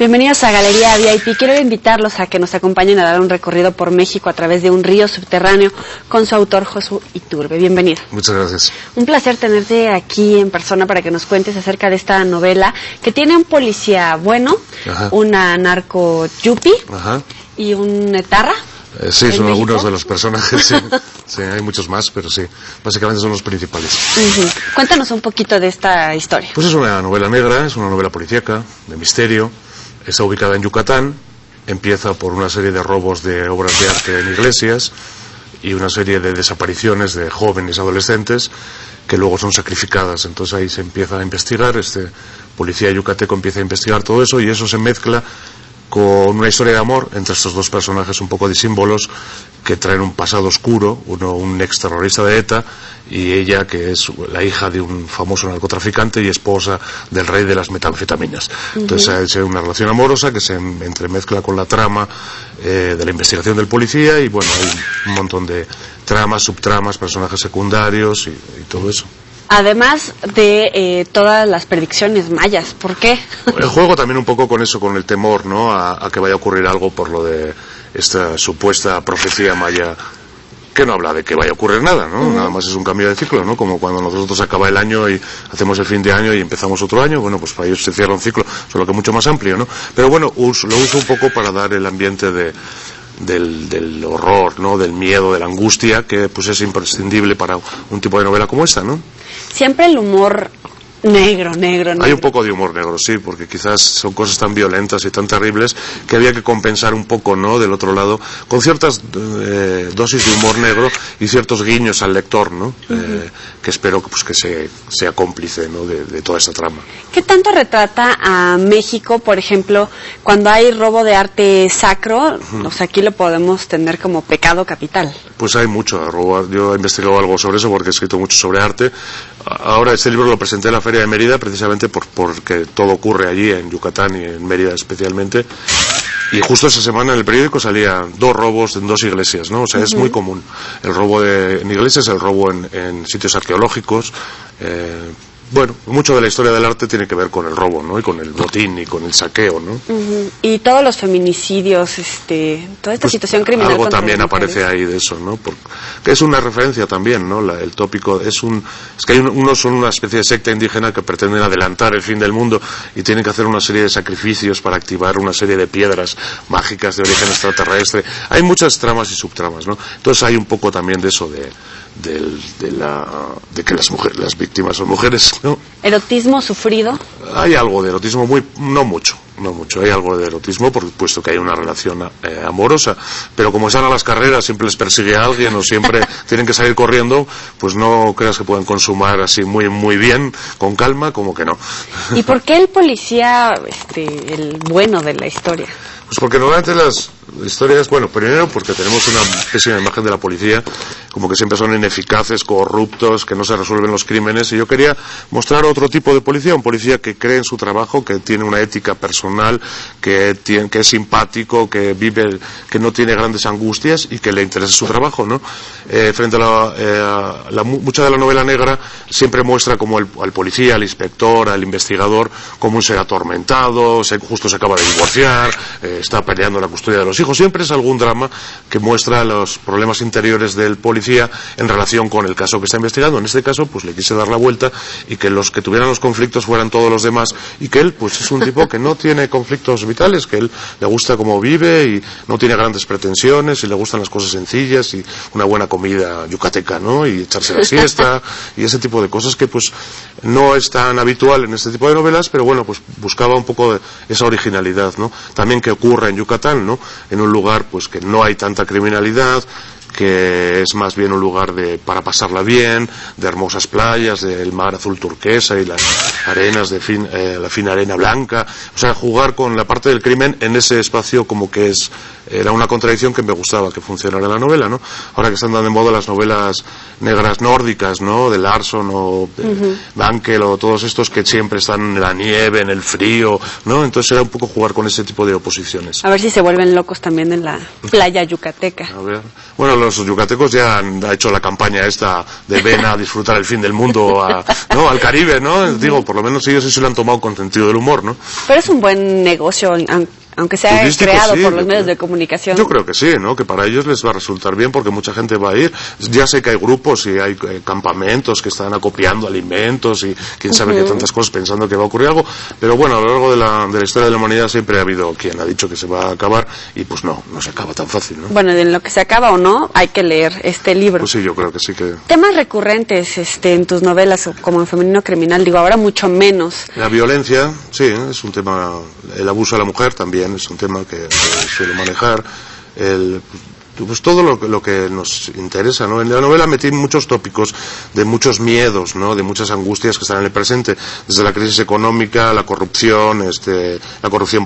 Bienvenidos a Galería VIP. Quiero invitarlos a que nos acompañen a dar un recorrido por México a través de un río subterráneo con su autor Josu Iturbe. Bienvenido. Muchas gracias. Un placer tenerte aquí en persona para que nos cuentes acerca de esta novela que tiene un policía bueno, una narco yupi y un etarra. Sí, son algunos de los personajes, sí. Sí, hay muchos más, pero sí, básicamente son los principales. Cuéntanos un poquito de esta historia. Pues es una novela negra, es una novela policíaca, de misterio, está ubicada en Yucatán, empieza por una serie de robos de obras de arte en iglesias y una serie de desapariciones de jóvenes adolescentes que luego son sacrificadas. Entonces ahí se empieza a investigar, este policía yucateco empieza a investigar todo eso y eso se mezcla con una historia de amor entre estos dos personajes un poco disímbolos que traen un pasado oscuro, uno un ex terrorista de ETA y ella que es la hija de un famoso narcotraficante y esposa del rey de las metanfetaminas. Entonces hay una relación amorosa que se entremezcla con la trama de la investigación del policía y bueno, hay un montón de tramas, subtramas, personajes secundarios y todo eso. Además de todas las predicciones mayas, ¿por qué? El juego también un poco con eso, con el temor, ¿no? A que vaya a ocurrir algo por lo de esta supuesta profecía maya, que no habla de que vaya a ocurrir nada, ¿no? Nada más es un cambio de ciclo, ¿no? Como cuando nosotros acaba el año y hacemos el fin de año y empezamos otro año, bueno, pues para ellos se cierra un ciclo, solo que mucho más amplio, ¿no? Pero bueno, lo uso un poco para dar el ambiente del horror, ¿no? Del miedo, de la angustia, que pues es imprescindible para un tipo de novela como esta, ¿no? Siempre el humor negro. Hay un poco de humor negro, sí, porque quizás son cosas tan violentas y tan terribles que había que compensar un poco, ¿no? Del otro lado, con ciertas dosis de humor negro y ciertos guiños al lector, ¿no? Que espero pues, que sea cómplice, ¿no? de toda esta trama. ¿Qué tanto retrata a México, por ejemplo, cuando hay robo de arte sacro? O sea, aquí lo podemos tener como pecado capital. Pues hay mucho. Yo he investigado algo sobre eso porque he escrito mucho sobre arte. Ahora este libro lo presenté en la Feria de Mérida precisamente porque todo ocurre allí en Yucatán y en Mérida especialmente. Y justo esa semana en el periódico salían 2 robos en 2 iglesias, ¿no? O sea, es muy común. El robo en iglesias, el robo en sitios arqueológicos. Bueno, mucho de la historia del arte tiene que ver con el robo, ¿no? Y con el botín y con el saqueo, ¿no? Y todos los feminicidios, toda esta situación criminal. Algo también aparece ahí de eso, ¿no? Que es una referencia también, ¿no? El tópico es que hay unos son una especie de secta indígena que pretenden adelantar el fin del mundo y tienen que hacer una serie de sacrificios para activar una serie de piedras mágicas de origen extraterrestre. Hay muchas tramas y subtramas, ¿no? Entonces hay un poco también de eso de que las víctimas son mujeres, ¿no? ¿Erotismo sufrido? Hay algo de erotismo, no mucho, hay algo de erotismo, puesto que hay una relación amorosa, pero como están a las carreras, siempre les persigue a alguien o siempre tienen que salir corriendo, pues no creas que pueden consumar así muy bien, con calma, como que no. ¿Y por qué el policía, el bueno de la historia? Pues porque normalmente las historias, bueno, primero porque tenemos una pésima imagen de la policía, como que siempre son ineficaces, corruptos, que no se resuelven los crímenes, y yo quería mostrar otro tipo de policía, un policía que cree en su trabajo, que tiene una ética personal, que es simpático, que no tiene grandes angustias y que le interesa su trabajo, ¿no? Frente a mucha de la novela negra siempre muestra como al policía, al inspector, al investigador, como un ser atormentado, justo se acaba de divorciar, está peleando la custodia de los hijos. Siempre es algún drama que muestra los problemas interiores del policía en relación con el caso que está investigando. En este caso, pues le quise dar la vuelta y que los que tuvieran los conflictos fueran todos los demás y que él, pues es un tipo que no tiene conflictos vitales, que él le gusta cómo vive y no tiene grandes pretensiones y le gustan las cosas sencillas y una buena comida yucateca, ¿no? Y echarse la siesta y ese tipo de cosas que pues no es tan habitual en este tipo de novelas, pero bueno, pues buscaba un poco de esa originalidad, ¿no? También que ocurra en Yucatán, ¿no? En un lugar pues que no hay tanta criminalidad, que es más bien un lugar para pasarla bien, de hermosas playas, del mar azul turquesa y las arenas la fina arena blanca, o sea, jugar con la parte del crimen en ese espacio como que era una contradicción que me gustaba que funcionara la novela, ¿no? Ahora que están tan de moda las novelas negras nórdicas, ¿no? De Larson o de Bankel o todos estos que siempre están en la nieve, en el frío, ¿no? Entonces era un poco jugar con ese tipo de oposiciones. A ver si se vuelven locos también en la playa yucateca. A ver, bueno, los yucatecos ya han hecho la campaña esta de ven a disfrutar el fin del mundo al Caribe, ¿no? Digo, por lo menos ellos sí se lo han tomado con sentido del humor, ¿no? Pero es un buen negocio, aunque sea turístico, creado sí, por los medios de comunicación. Yo creo que sí, ¿no? Que para ellos les va a resultar bien porque mucha gente va a ir. Ya sé que hay grupos y hay campamentos que están acopiando alimentos y quién sabe qué tantas cosas pensando que va a ocurrir algo, pero bueno, a lo largo de la historia de la humanidad siempre ha habido quien ha dicho que se va a acabar y pues no se acaba tan fácil, ¿no? Bueno, en lo que se acaba o no, hay que leer este libro. Pues sí, yo creo que sí que... Temas recurrentes en tus novelas, como en Femenino Criminal, digo, ahora mucho menos. La violencia, sí, es un tema, el abuso a la mujer también es un tema que suelo manejar, pues todo lo que nos interesa, ¿no? En la novela metí muchos tópicos de muchos miedos, ¿no? De muchas angustias que están en el presente, desde la crisis económica, la corrupción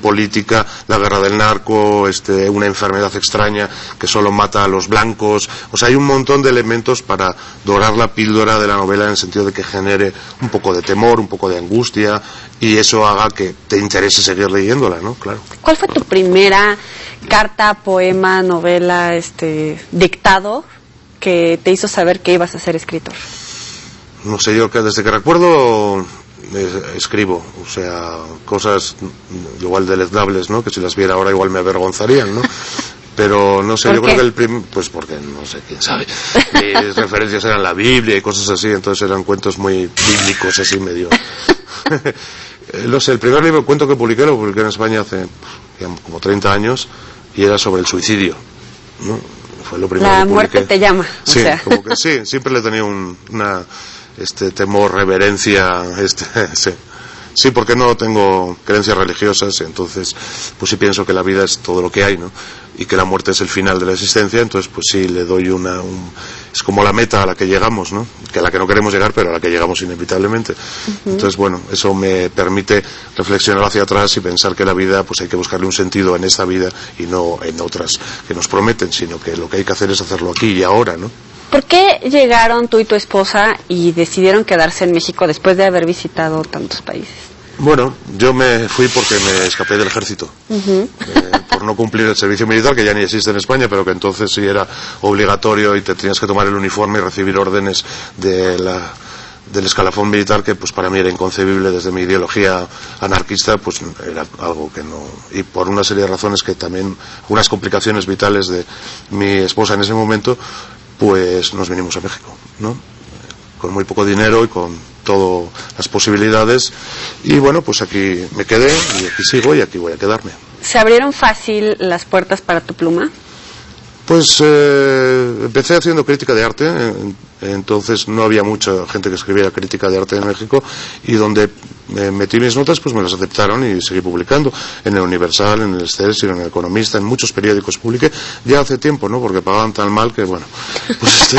política, la guerra del narco, una enfermedad extraña que solo mata a los blancos. O sea, hay un montón de elementos para dorar la píldora de la novela en el sentido de que genere un poco de temor, un poco de angustia y eso haga que te interese seguir leyéndola, ¿no? Claro. ¿Cuál fue tu primera carta, poema, novela, dictado que te hizo saber que ibas a ser escritor? No sé, yo que desde que recuerdo escribo, o sea, cosas igual deleznables, ¿no? Que si las viera ahora igual me avergonzarían, ¿no? Pero no sé, yo creo que pues porque no sé, quién sabe. Mis referencias eran la Biblia y cosas así, entonces eran cuentos muy bíblicos, así medio. No sé, el primer libro cuento que publiqué lo publiqué en España hace como 30 años y era sobre el suicidio, ¿no? Fue lo primero que publiqué. La muerte te llama. Sí, como que sí, siempre le tenía una temor, reverencia, sí. Sí, porque no tengo creencias religiosas, entonces pues sí pienso que la vida es todo lo que hay, ¿no? Y que la muerte es el final de la existencia, entonces pues sí le doy es como la meta a la que llegamos, ¿no? Que a la que no queremos llegar, pero a la que llegamos inevitablemente. Entonces, bueno, eso me permite reflexionar hacia atrás y pensar que la vida pues hay que buscarle un sentido en esta vida y no en otras que nos prometen, sino que lo que hay que hacer es hacerlo aquí y ahora, ¿no? ¿Por qué llegaron tú y tu esposa y decidieron quedarse en México después de haber visitado tantos países? Bueno, yo me fui porque me escapé del ejército, por no cumplir el servicio militar, que ya ni existe en España, pero que entonces sí era obligatorio y te tenías que tomar el uniforme y recibir órdenes del escalafón militar, que pues para mí era inconcebible desde mi ideología anarquista, pues era algo que no... Y por una serie de razones que también, unas complicaciones vitales de mi esposa en ese momento, pues nos vinimos a México, ¿no? Con muy poco dinero y con todas las posibilidades y bueno, pues aquí me quedé y aquí sigo y aquí voy a quedarme. ¿Se abrieron fácil las puertas para tu pluma? Pues empecé haciendo crítica de arte, entonces no había mucha gente que escribiera crítica de arte en México y donde metí mis notas pues me las aceptaron y seguí publicando en el Universal, en el Excelsior, en el Economista, en muchos periódicos publiqué ya hace tiempo, ¿no? Porque pagaban tan mal que bueno, pues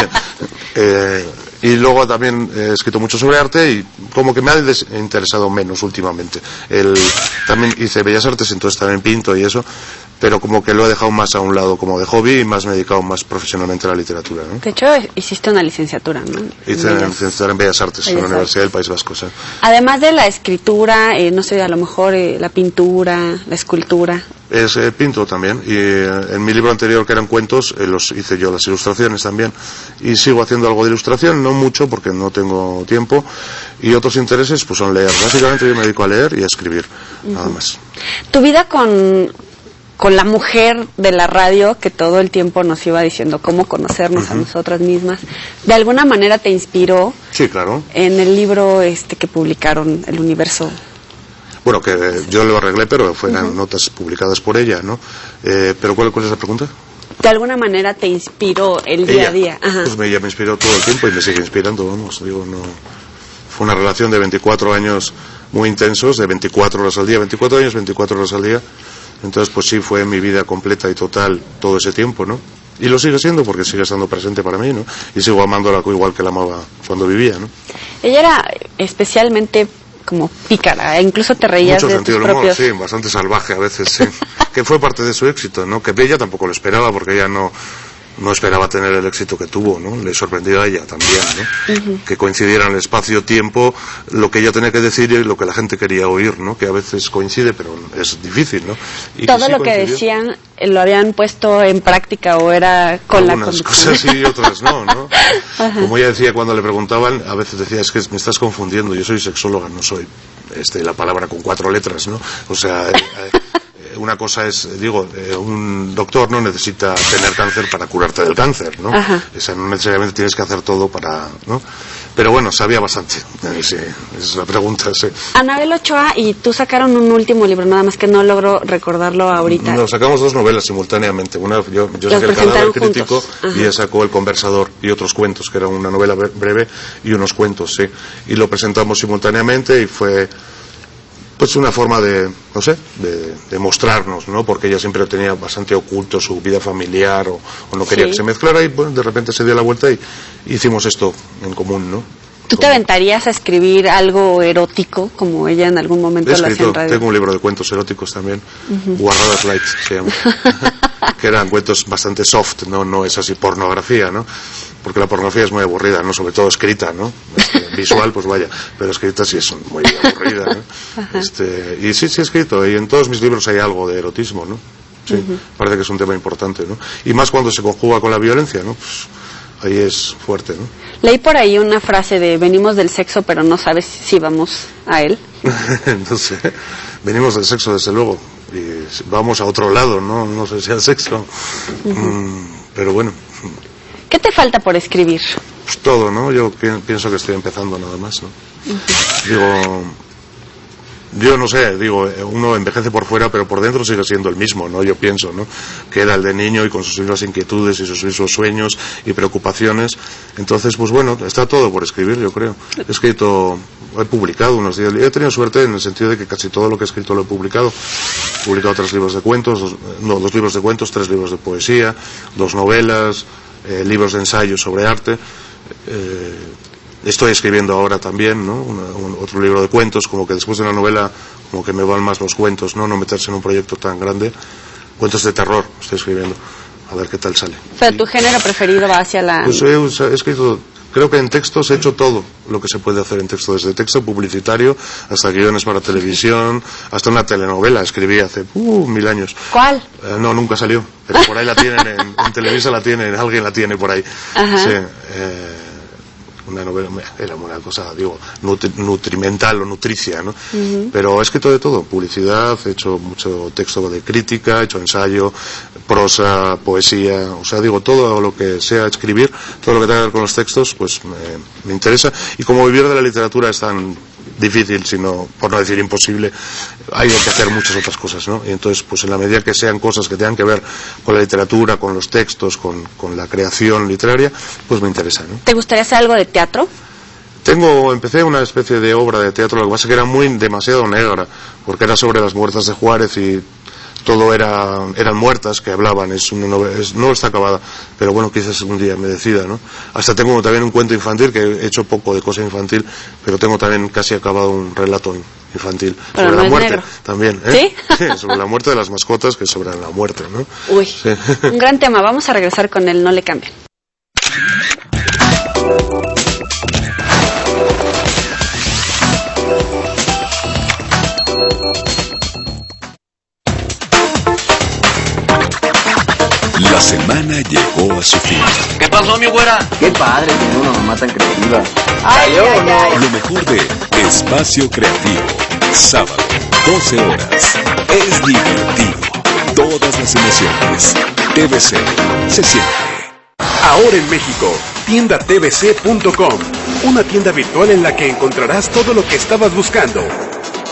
y luego también he escrito mucho sobre arte y como que me ha interesado menos últimamente. También hice Bellas Artes, entonces también pinto y eso, pero como que lo he dejado más a un lado como de hobby y más me he dedicado más profesionalmente a la literatura, ¿no? De hecho, hiciste una licenciatura, ¿no? Hice una licenciatura en Bellas Artes en la Universidad del País Vasco, ¿sí? Además de la escritura, no sé, a lo mejor la pintura, la escultura. Pinto también y en mi libro anterior que eran cuentos los hice yo las ilustraciones también y sigo haciendo algo de ilustración, no mucho porque no tengo tiempo y otros intereses pues son leer. Básicamente yo me dedico a leer y a escribir, nada más. Tu vida con la mujer de la radio que todo el tiempo nos iba diciendo cómo conocernos a nosotras mismas, ¿de alguna manera te inspiró? Sí, claro. En el libro que publicaron, El Universo. Bueno, que yo lo arreglé, pero fueron notas publicadas por ella, ¿no? Pero ¿cuál es la pregunta? ¿De alguna manera te inspiró el día a día? Ajá. Pues ella me inspiró todo el tiempo y me sigue inspirando, vamos, digo, no... Fue una relación de 24 años muy intensos, de 24 horas al día, 24 años, 24 horas al día. Entonces, pues sí, fue mi vida completa y total todo ese tiempo, ¿no? Y lo sigue siendo porque sigue estando presente para mí, ¿no? Y sigo amándola igual que la amaba cuando vivía, ¿no? Ella era especialmente como pícara, incluso te reías mucho de sentido tus del humor, propios... sí, bastante salvaje a veces, sí. Que fue parte de su éxito, ¿no? Que ella tampoco lo esperaba porque ella no no esperaba tener el éxito que tuvo, ¿no? Le sorprendió a ella también, ¿no? Que coincidiera en el espacio-tiempo lo que ella tenía que decir y lo que la gente quería oír, ¿no? Que a veces coincide, pero es difícil, ¿no? Y todo lo que decían lo habían puesto en práctica o era con algunas la convicción. Cosas sí y otras no, ¿no? Como ella decía cuando le preguntaban, a veces decía, es que me estás confundiendo, yo soy sexóloga, no soy la palabra con 4 letras, ¿no? O sea, una cosa es, digo, un doctor no necesita tener cáncer para curarte del cáncer, ¿no? O sea, no necesariamente tienes que hacer todo para, ¿no? Pero bueno, sabía bastante, sí, es la pregunta, sí. Anabel Ochoa y tú sacaron un último libro, nada más que no logro recordarlo ahorita. Nos sacamos 2 novelas simultáneamente, una yo saqué El cadáver crítico y ella sacó El conversador y otros cuentos, que era una novela breve y unos cuentos, sí. Y lo presentamos simultáneamente y fue pues una forma de, no sé, de mostrarnos, ¿no? Porque ella siempre tenía bastante oculto su vida familiar o no quería que se mezclara y bueno, de repente se dio la vuelta y hicimos esto en común, ¿no? ¿Tú te aventarías a escribir algo erótico como ella en algún momento lo hacía en radio? Tengo un libro de cuentos eróticos también, Guarradas Light se llama, que eran cuentos bastante soft, no es así pornografía, ¿no? Porque la pornografía es muy aburrida, ¿no? Sobre todo escrita, ¿no? Visual, pues vaya, pero escrita sí es muy aburrida, ¿no? Y sí he escrito, y en todos mis libros hay algo de erotismo, ¿no? Sí, parece que es un tema importante, ¿no? Y más cuando se conjuga con la violencia, ¿no? Pues ahí es fuerte, ¿no? Leí por ahí una frase de venimos del sexo, pero no sabes si vamos a él. No sé, venimos del sexo desde luego, y vamos a otro lado, no sé si al sexo, pero bueno. ¿Qué te falta por escribir? Pues todo, ¿no? Yo pienso que estoy empezando nada más, ¿no? Digo, yo no sé, uno envejece por fuera, pero por dentro sigue siendo el mismo, ¿no? Yo pienso, ¿no? Que era el de niño y con sus mismas inquietudes y sus mismos sueños y preocupaciones. Entonces, pues bueno, está todo por escribir, yo creo. He publicado unos días. He tenido suerte en el sentido de que casi todo lo que he escrito lo he publicado. He publicado 3 libros de cuentos, 2 libros de cuentos, 3 libros de poesía, 2 novelas, libros de ensayo sobre arte. Estoy escribiendo ahora también, ¿no? Otro libro de cuentos, como que después de una novela, como que me van más los cuentos, ¿no? No meterse en un proyecto tan grande. Cuentos de terror estoy escribiendo, a ver qué tal sale. Pero tu género preferido va hacia la... Pues he escrito, creo que en textos he hecho todo lo que se puede hacer en texto, desde texto publicitario hasta guiones para televisión, hasta una telenovela escribí hace 1000 años. ¿Cuál? No, nunca salió, pero por ahí la tienen, en Televisa la tienen, alguien la tiene por ahí. Sí, una novela, era una cosa, nutrimental o nutricia, ¿no? Pero he escrito de todo, publicidad, he hecho mucho texto de crítica, he hecho ensayo, prosa, poesía, o sea, todo lo que sea escribir, todo lo que tenga que ver con los textos, pues me interesa. Y como vivir de la literatura es tan difícil, sino, por no decir imposible, hay que hacer muchas otras cosas, ¿no? Y entonces, pues en la medida que sean cosas que tengan que ver con la literatura, con los textos, con la creación literaria, pues me interesa, ¿no? ¿Te gustaría hacer algo de teatro? Empecé una especie de obra de teatro, lo que pasa es que era demasiado negra, porque era sobre las muertas de Juárez y todo eran muertas que hablaban, no está acabada, pero bueno, quizás un día me decida, ¿no? Hasta tengo también un cuento infantil, que he hecho poco de cosa infantil, pero tengo también casi acabado un relato infantil pero sobre no la muerte, negro. también, ¿Sí? Sí, sobre la muerte de las mascotas, que sobre la muerte, ¿no? Uy, sí. Un gran tema, vamos a regresar con él, no le cambien. La semana llegó a su fin. ¿Qué pasó, mi güera? Qué padre tener una mamá tan creativa. Lo mejor de Espacio Creativo. Sábado, 12 horas. Es divertido. Todas las emociones. TVC se siente. Ahora en México, tienda tvc.com. Una tienda virtual en la que encontrarás todo lo que estabas buscando.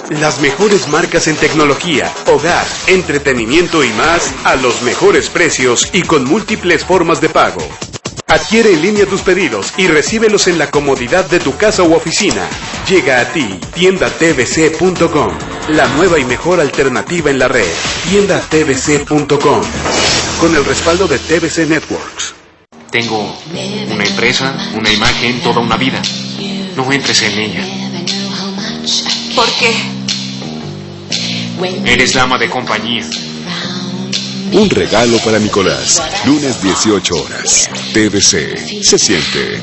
Las mejores marcas en tecnología, hogar, entretenimiento y más a los mejores precios y con múltiples formas de pago. Adquiere en línea tus pedidos y recíbelos en la comodidad de tu casa u oficina. Llega a ti, tiendatvc.com, la nueva y mejor alternativa en la red. Tiendatvc.com, con el respaldo de TVC Networks. Tengo una empresa, una imagen, toda una vida. No entres en ella. ¿Por qué? Eres dama de compañía. Un regalo para Nicolás. Lunes 18 horas. TVC. Se siente.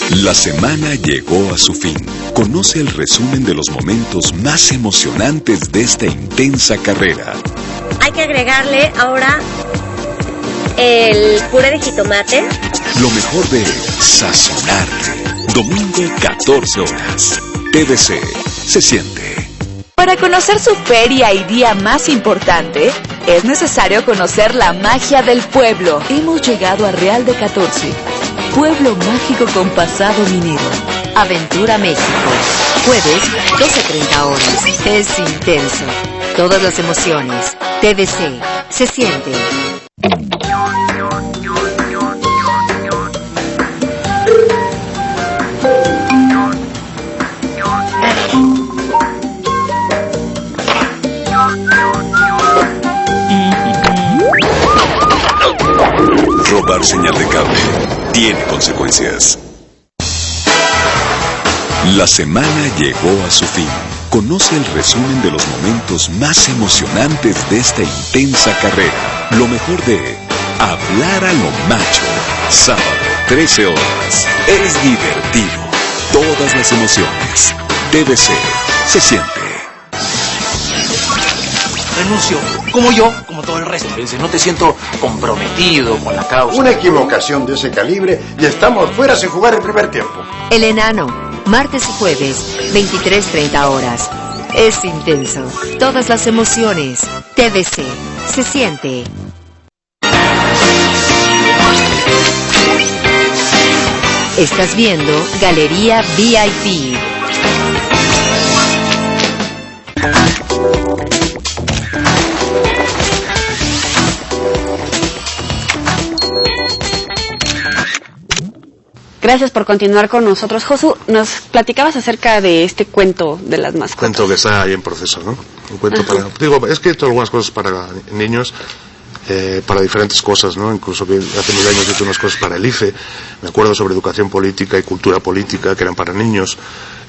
La semana llegó a su fin. Conoce el resumen de los momentos más emocionantes de esta intensa carrera. Hay que agregarle ahora el puré de jitomate. Lo mejor de Sazonarte. Domingo 14 horas. TVC. Se siente. Para conocer su feria y día más importante, es necesario conocer la magia del pueblo. Hemos llegado a Real de 14, pueblo mágico con pasado minero. Aventura México. Jueves, 12:30 horas. Es intenso. Todas las emociones. TVC. Se siente. Robar señal de cable tiene consecuencias. La semana llegó a su fin. Conoce el resumen de los momentos más emocionantes de esta intensa carrera. Lo mejor de Hablar a lo Macho. Sábado, 13 horas. Es divertido. Todas las emociones. TVC. Se siente. Renuncio, como todo el resto. No te siento comprometido con la causa. Una equivocación de ese calibre y estamos fuera sin jugar el primer tiempo. El Enano, martes y jueves, 23:30 horas. Es intenso. Todas las emociones. TVC. Se siente. Estás viendo Galería VIP. Gracias por continuar con nosotros. Josu, nos platicabas acerca de este cuento de las mascotas. Cuento que está ahí en proceso, ¿no? Un cuento para... Digo, he escrito algunas cosas para niños, para diferentes cosas, ¿no? Incluso que hace 1000 años hice unas cosas para el IFE. Me acuerdo sobre educación política y cultura política, que eran para niños.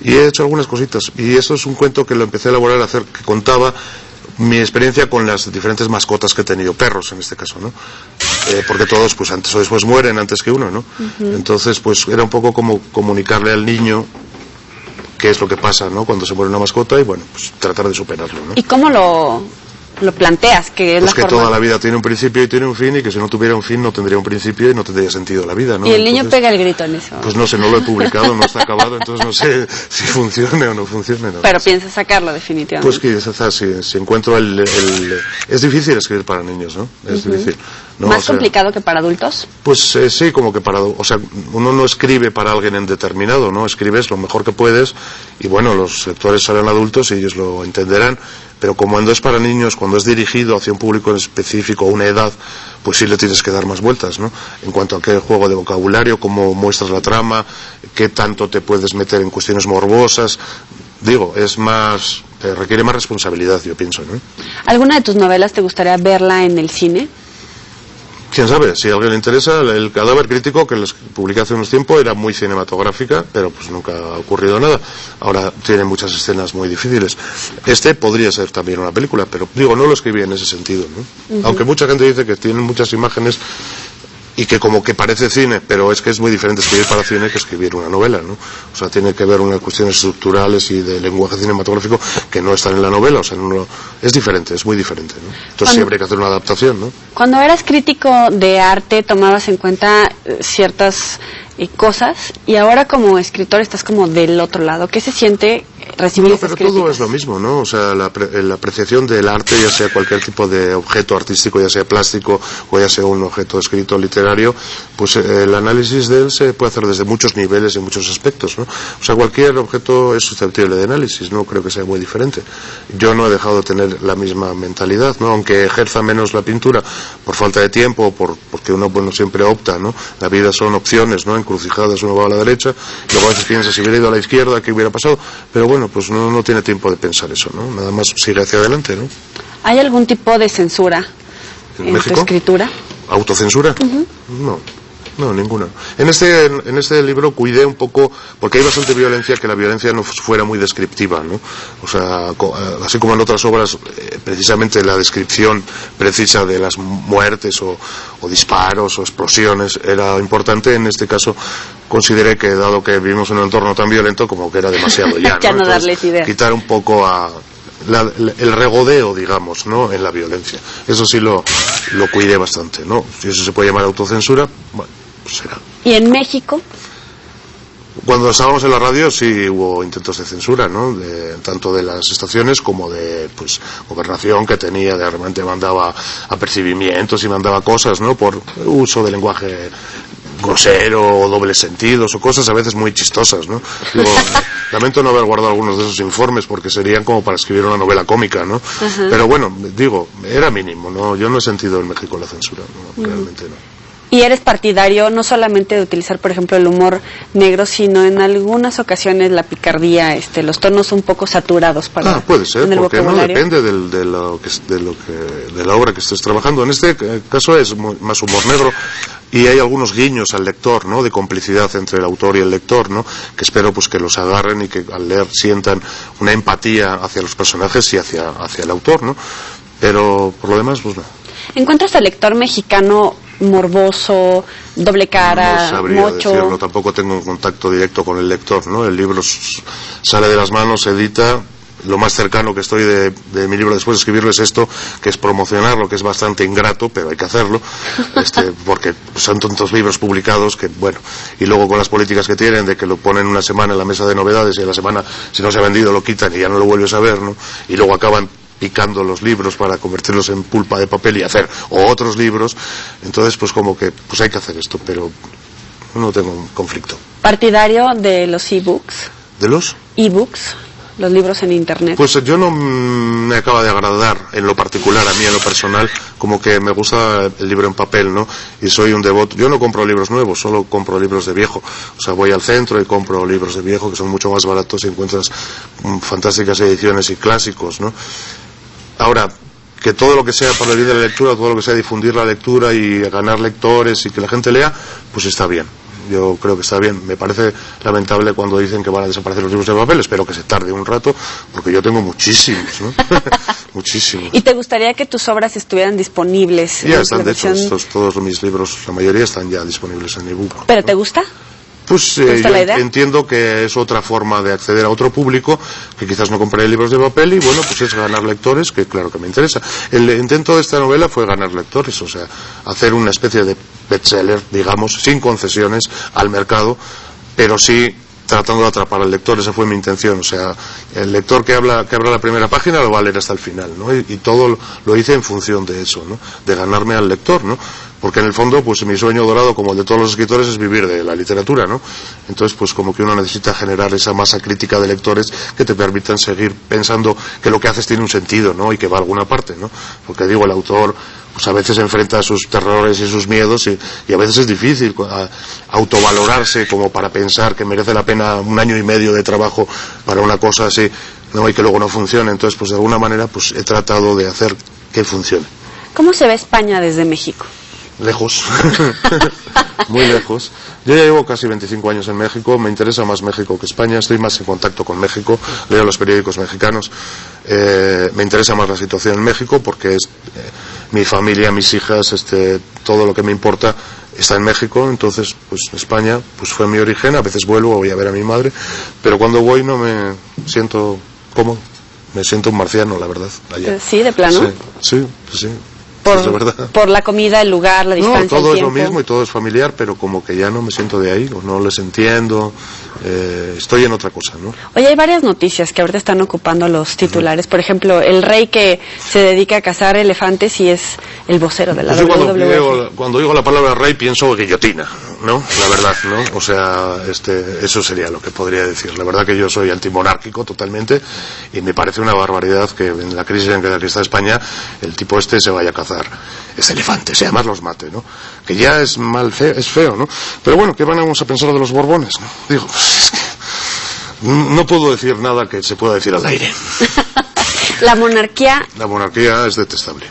Y he hecho algunas cositas. Y eso es un cuento que lo empecé a elaborar, que contaba mi experiencia con las diferentes mascotas que he tenido, perros en este caso, ¿no? Porque todos, pues antes o después mueren antes que uno, ¿no? Entonces, pues era un poco como comunicarle al niño qué es lo que pasa, ¿no? Cuando se muere una mascota y, bueno, pues tratar de superarlo, ¿no? ¿Y cómo lo planteas? Que es pues la que forma... toda la vida tiene un principio y tiene un fin, y que si no tuviera un fin no tendría un principio y no tendría sentido la vida, ¿no? Y el niño pega el grito en eso. Pues no sé, no lo he publicado, no está acabado, entonces no sé si funcione o no funcione. No. Pero piensas sacarlo definitivamente. Pues quizás si encuentro es difícil escribir para niños, ¿no? Es difícil. ¿No? ¿Más complicado que para adultos? Pues sí, como que o sea, uno no escribe para alguien en determinado, ¿no? Escribes lo mejor que puedes y, bueno, los lectores serán adultos y ellos lo entenderán, pero cuando es para niños, cuando es dirigido hacia un público específico o una edad, pues sí le tienes que dar más vueltas, ¿no? En cuanto a qué juego de vocabulario, cómo muestras la trama, qué tanto te puedes meter en cuestiones morbosas. Digo, es más, requiere más responsabilidad, yo pienso, ¿no? ¿Alguna de tus novelas te gustaría verla en el cine? Quién sabe, si a alguien le interesa. El Cadáver Crítico, que les publiqué hace unos tiempos, era muy cinematográfica, pero pues nunca ha ocurrido nada. Ahora tiene muchas escenas muy difíciles. Este podría ser también una película, pero digo, no lo escribí en ese sentido, ¿no? Aunque mucha gente dice que tienen muchas imágenes y que como que parece cine, pero es que es muy diferente escribir para cine que escribir una novela, ¿no? O sea, tiene que ver unas cuestiones estructurales y de lenguaje cinematográfico que no están en la novela, o sea, es diferente, es muy diferente, ¿no? Entonces siempre hay que hacer una adaptación, ¿no? Cuando eras crítico de arte, tomabas en cuenta ciertas cosas, y ahora como escritor estás como del otro lado. ¿Qué se siente recibir esas críticas? Todo es lo mismo, ¿no? O sea, la apreciación del arte, ya sea cualquier tipo de objeto artístico, ya sea plástico o ya sea un objeto escrito literario, pues el análisis de él se puede hacer desde muchos niveles y muchos aspectos, ¿no? O sea, cualquier objeto es susceptible de análisis, no creo que sea muy diferente. Yo no he dejado de tener la misma mentalidad, ¿no? Aunque ejerza menos la pintura por falta de tiempo, porque uno, bueno, siempre opta, ¿no? La vida son opciones, ¿no? Encrucijadas, uno va a la derecha, luego a veces piensa si hubiera ido a la izquierda, ¿qué hubiera pasado? Pero bueno, pues no tiene tiempo de pensar eso, ¿no? Nada más sigue hacia adelante, ¿no? ¿Hay algún tipo de censura en tu escritura? ¿Autocensura? No, ninguna. En este libro cuidé un poco, porque hay bastante violencia, que la violencia no fuera muy descriptiva, ¿no? O sea, así como en otras obras, precisamente la descripción precisa de las muertes o disparos o explosiones era importante. En este caso consideré que, dado que vivimos en un entorno tan violento, como que era demasiado ya, ¿no? Ya no darles idea. Quitar un poco el regodeo, digamos, ¿no?, en la violencia. Eso sí lo cuidé bastante, ¿no? Si eso se puede llamar autocensura, bueno, pues será. ¿Y en México? Cuando estábamos en la radio sí hubo intentos de censura, ¿no? Tanto de las estaciones como de, pues, Gobernación, que de repente mandaba apercibimientos y mandaba cosas, ¿no?, por uso de lenguaje grosero o dobles sentidos o cosas a veces muy chistosas, ¿no? Digo, lamento no haber guardado algunos de esos informes porque serían como para escribir una novela cómica, ¿no? Uh-huh. Pero bueno, digo, era mínimo, ¿no? Yo no he sentido en México la censura, ¿no? Realmente no. ¿Y eres partidario no solamente de utilizar, por ejemplo, el humor negro, sino en algunas ocasiones la picardía, los tonos un poco saturados para puede ser, porque no depende de la obra que estés trabajando. En este caso es más humor negro y hay algunos guiños al lector, ¿no?, de complicidad entre el autor y el lector, ¿no?, que espero pues que los agarren y que al leer sientan una empatía hacia los personajes y hacia el autor, ¿no? Pero por lo demás, pues no. ¿Encuentras al lector mexicano morboso, doble cara, no sabría mocho? Decirlo, tampoco tengo un contacto directo con el lector, ¿no? El libro sale de las manos, se edita. Lo más cercano que estoy de mi libro después de escribirlo es esto, que es promocionarlo, que es bastante ingrato, pero hay que hacerlo, porque son tantos libros publicados que, bueno, y luego con las políticas que tienen de que lo ponen una semana en la mesa de novedades y a la semana, si no se ha vendido, lo quitan y ya no lo vuelves a ver, ¿no? Y luego acaban picando los libros para convertirlos en pulpa de papel y hacer otros libros. Entonces, pues como que pues hay que hacer esto, pero no tengo un conflicto. ¿Partidario de los e-books? ¿De los? E-books, los libros en internet. Pues yo no me acaba de agradar en lo particular, a mí en lo personal, como que me gusta el libro en papel, ¿no? Y soy un devoto. Yo no compro libros nuevos, solo compro libros de viejo. O sea, voy al centro y compro libros de viejo que son mucho más baratos y encuentras fantásticas ediciones y clásicos, ¿no? Ahora, que todo lo que sea para el bien de la lectura, todo lo que sea difundir la lectura y ganar lectores y que la gente lea, pues está bien. Yo creo que está bien. Me parece lamentable cuando dicen que van a desaparecer los libros de papel. Espero que se tarde un rato, porque yo tengo muchísimos, ¿no? Muchísimos. ¿Y te gustaría que tus obras estuvieran disponibles? Ya están, de hecho, todos mis libros, la mayoría están ya disponibles en ebook. ¿Pero te gusta? Pues yo entiendo que es otra forma de acceder a otro público que quizás no compré libros de papel y bueno, pues es ganar lectores, que claro que me interesa. El intento de esta novela fue ganar lectores, o sea, hacer una especie de bestseller, digamos, sin concesiones al mercado, pero sí tratando de atrapar al lector. Esa fue mi intención. O sea, el lector que abra la primera página lo va a leer hasta el final, ¿no? Y todo lo hice en función de eso, ¿no? De ganarme al lector, ¿no? Porque en el fondo, pues mi sueño dorado, como el de todos los escritores, es vivir de la literatura, ¿no? Entonces, pues como que uno necesita generar esa masa crítica de lectores que te permitan seguir pensando que lo que haces tiene un sentido, ¿no? Y que va a alguna parte, ¿no? Porque digo, el autor pues a veces enfrenta a sus terrores y sus miedos y a veces es difícil autovalorarse como para pensar que merece la pena 1 año y medio de trabajo para una cosa así, ¿no? Y que luego no funcione. Entonces, pues de alguna manera pues he tratado de hacer que funcione. ¿Cómo se ve España desde México? Lejos, muy lejos. Yo ya llevo casi 25 años en México, me interesa más México que España, estoy más en contacto con México, leo los periódicos mexicanos, me interesa más la situación en México porque es mi familia, mis hijas, todo lo que me importa está en México. Entonces pues España pues fue mi origen, a veces vuelvo, voy a ver a mi madre, pero cuando voy no me siento cómodo, me siento un marciano, la verdad, allá. ¿Sí, de plano? Sí. Por la comida, el lugar, la distancia, no, todo el es lo tiempo. mismo y todo es familiar, pero como que ya no me siento de ahí, o no les entiendo, estoy en otra cosa, ¿no? Oye, hay varias noticias que ahorita están ocupando los titulares. Por ejemplo, el rey que se dedica a cazar elefantes y es el vocero de la WWF. Cuando digo la palabra rey pienso guillotina, ¿no? La verdad, ¿no? O sea, eso sería lo que podría decir. La verdad que yo soy antimonárquico totalmente y me parece una barbaridad que en la crisis en la que está España el tipo se vaya a cazar elefantes y además los mate, ¿no? Que ya es es feo, ¿no? Pero bueno, ¿qué vamos a pensar de los Borbones, no? Digo, pues es que no puedo decir nada que se pueda decir al aire. La monarquía es detestable.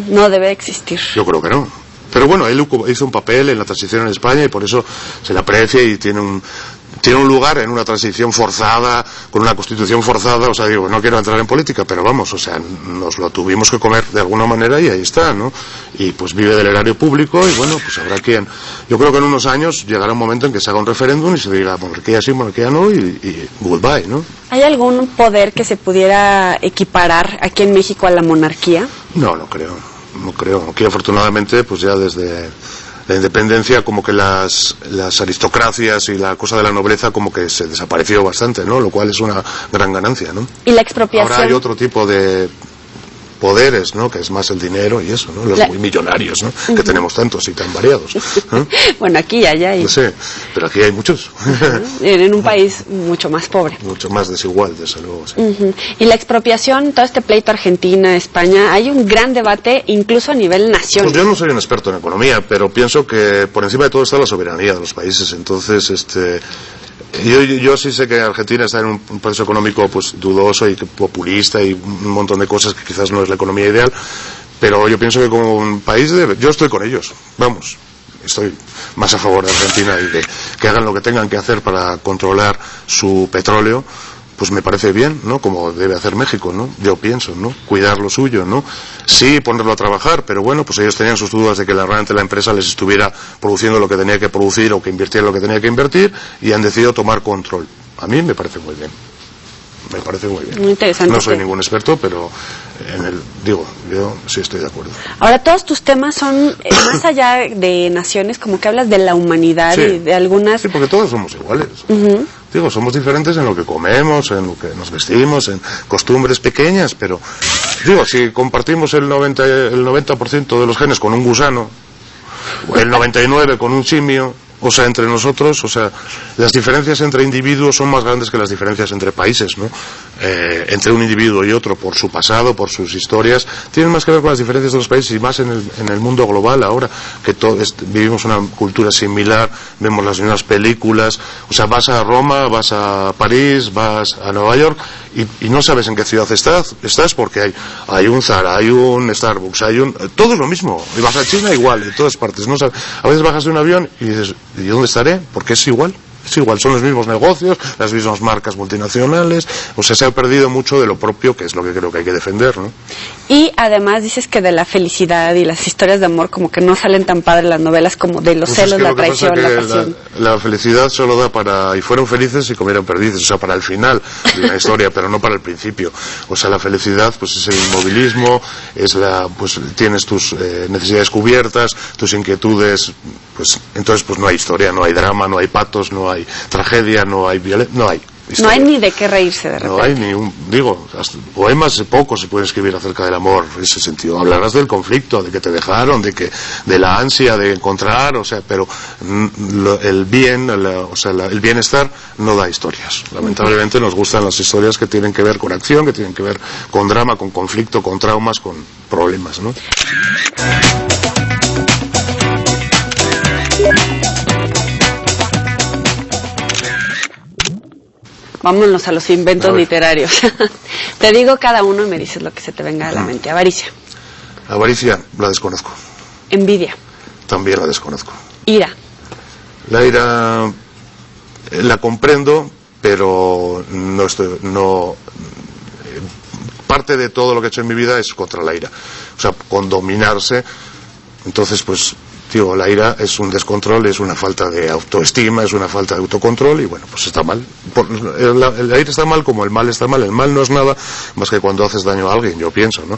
no debe existir. Yo creo que no. Pero bueno, él hizo un papel en la transición en España y por eso se le aprecia y tiene un lugar en una transición forzada, con una constitución forzada. O sea, digo, no quiero entrar en política, pero vamos, o sea, nos lo tuvimos que comer de alguna manera y ahí está, ¿no? Y pues vive del erario público y bueno, pues habrá quien. Yo creo que en unos años llegará un momento en que se haga un referéndum y se diga monarquía sí, monarquía no y goodbye, ¿no? ¿Hay algún poder que se pudiera equiparar aquí en México a la monarquía? No creo. Aquí afortunadamente, pues ya desde la independencia como que las aristocracias y la cosa de la nobleza como que se desapareció bastante, ¿no? Lo cual es una gran ganancia, ¿no? ¿Y la expropiación? Ahora hay otro tipo de poderes, ¿no? Que es más el dinero y eso, ¿no? Los muy millonarios, ¿no? Que tenemos tantos y tan variados, ¿no? Bueno, aquí allá hay. No sé, pero aquí hay muchos. En un país mucho más pobre. Mucho más desigual, desde luego, sí. Y la expropiación, todo este pleito Argentina, España, hay un gran debate incluso a nivel nacional. Pues yo no soy un experto en economía, pero pienso que por encima de todo está la soberanía de los países. Entonces, yo sí sé que Argentina está en un proceso económico pues dudoso y populista y un montón de cosas que quizás no es la economía ideal, pero yo pienso que como un país yo estoy con ellos, vamos, estoy más a favor de Argentina y de que hagan lo que tengan que hacer para controlar su petróleo. Pues me parece bien, ¿no? Como debe hacer México, ¿no? Yo pienso, ¿no? Cuidar lo suyo, ¿no? Sí, ponerlo a trabajar, pero bueno, pues ellos tenían sus dudas de que realmente la empresa les estuviera produciendo lo que tenía que producir o que invirtiera lo que tenía que invertir y han decidido tomar control. A mí me parece muy bien. Me parece muy bien. Muy interesante. No soy ningún experto, pero yo sí estoy de acuerdo. Ahora, todos tus temas son más allá de naciones, como que hablas de la humanidad y de algunas... Sí, porque todos somos iguales. Digo, somos diferentes en lo que comemos, en lo que nos vestimos, en costumbres pequeñas, pero digo, si compartimos el 90% de los genes con un gusano, o el 99% con un simio, o sea, entre nosotros, o sea, las diferencias entre individuos son más grandes que las diferencias entre países, ¿no? Entre un individuo y otro, por su pasado, por sus historias, tienen más que ver con las diferencias de los países y más en el mundo global ahora, que vivimos una cultura similar, vemos las mismas películas, o sea, vas a Roma, vas a París, vas a Nueva York y no sabes en qué ciudad estás porque hay un Zara, hay un Starbucks, todo es lo mismo, y vas a China igual, de todas partes, no sabes, a veces bajas de un avión y dices, ¿y dónde estaré? Porque es igual, son los mismos negocios, las mismas marcas multinacionales, o sea, se ha perdido mucho de lo propio, que es lo que creo que hay que defender, ¿no? Y además dices que de la felicidad y las historias de amor como que no salen tan padres las novelas como de los celos, la traición, la pasión. La felicidad solo da para, y fueron felices y comieron perdices, o sea, para el final de una historia, pero no para el principio. O sea, la felicidad pues es el inmovilismo, pues tienes tus necesidades cubiertas, tus inquietudes, pues entonces pues no hay historia, no hay drama, no hay patos, no hay tragedia, no hay violencia, no hay historia. No hay ni de qué reírse de repente. No hay ni poemas pocos se pueden escribir acerca del amor, en ese sentido. Hablarás del conflicto, de que te dejaron, de la ansia de encontrar, o sea, pero el bien, el bienestar no da historias. Lamentablemente nos gustan las historias que tienen que ver con acción, que tienen que ver con drama, con conflicto, con traumas, con problemas, ¿no? Vámonos a los inventos literarios. Te digo cada uno y me dices lo que se te venga a la mente. Avaricia. Avaricia, la desconozco. Envidia. También la desconozco. Ira. La ira la comprendo, pero parte de todo lo que he hecho en mi vida es contra la ira. O sea, con dominarse. Entonces, pues, la ira es un descontrol, es una falta de autoestima, es una falta de autocontrol y bueno, pues está mal. La ira está mal como el mal está mal. El mal no es nada más que cuando haces daño a alguien, yo pienso, ¿no?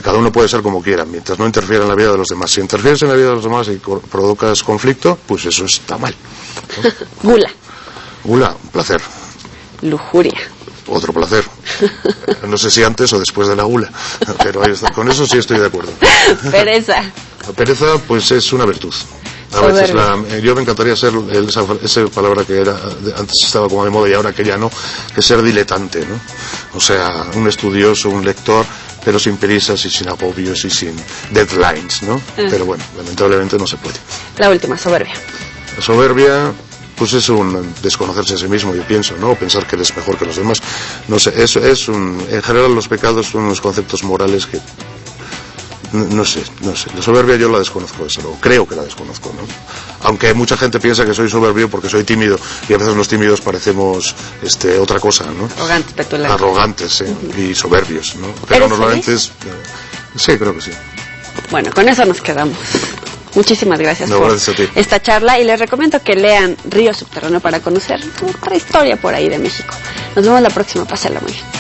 Cada uno puede ser como quiera, mientras no interfiera en la vida de los demás. Si interfieres en la vida de los demás y provocas conflicto, pues eso está mal, ¿no? Gula. Gula, un placer. Lujuria. Otro placer. No sé si antes o después de la gula, pero ahí está. Con eso sí estoy de acuerdo. Pereza. La pereza, pues es una virtud. A veces yo me encantaría ser esa palabra que antes estaba como de moda y ahora que ya no, que ser diletante, ¿no? O sea, un estudioso, un lector, pero sin prisas y sin agobios y sin deadlines, ¿no? Pero bueno, lamentablemente no se puede. La última, soberbia. La soberbia, pues es un desconocerse a sí mismo, yo pienso, ¿no? O pensar que eres mejor que los demás. No sé, en general los pecados son unos conceptos morales que No sé. La soberbia yo la desconozco, desde luego. Creo que la desconozco, ¿no? Aunque mucha gente piensa que soy soberbio porque soy tímido, y a veces los tímidos parecemos otra cosa, ¿no? Arrogantes, petulantes. Arrogantes, sí, y soberbios, ¿no? Pero normalmente sí, creo que sí. Bueno, con eso nos quedamos. Muchísimas gracias por gracias a ti. Esta charla, y les recomiendo que lean Río Subterráneo para conocer otra historia por ahí de México. Nos vemos la próxima. Pásenla muy bien.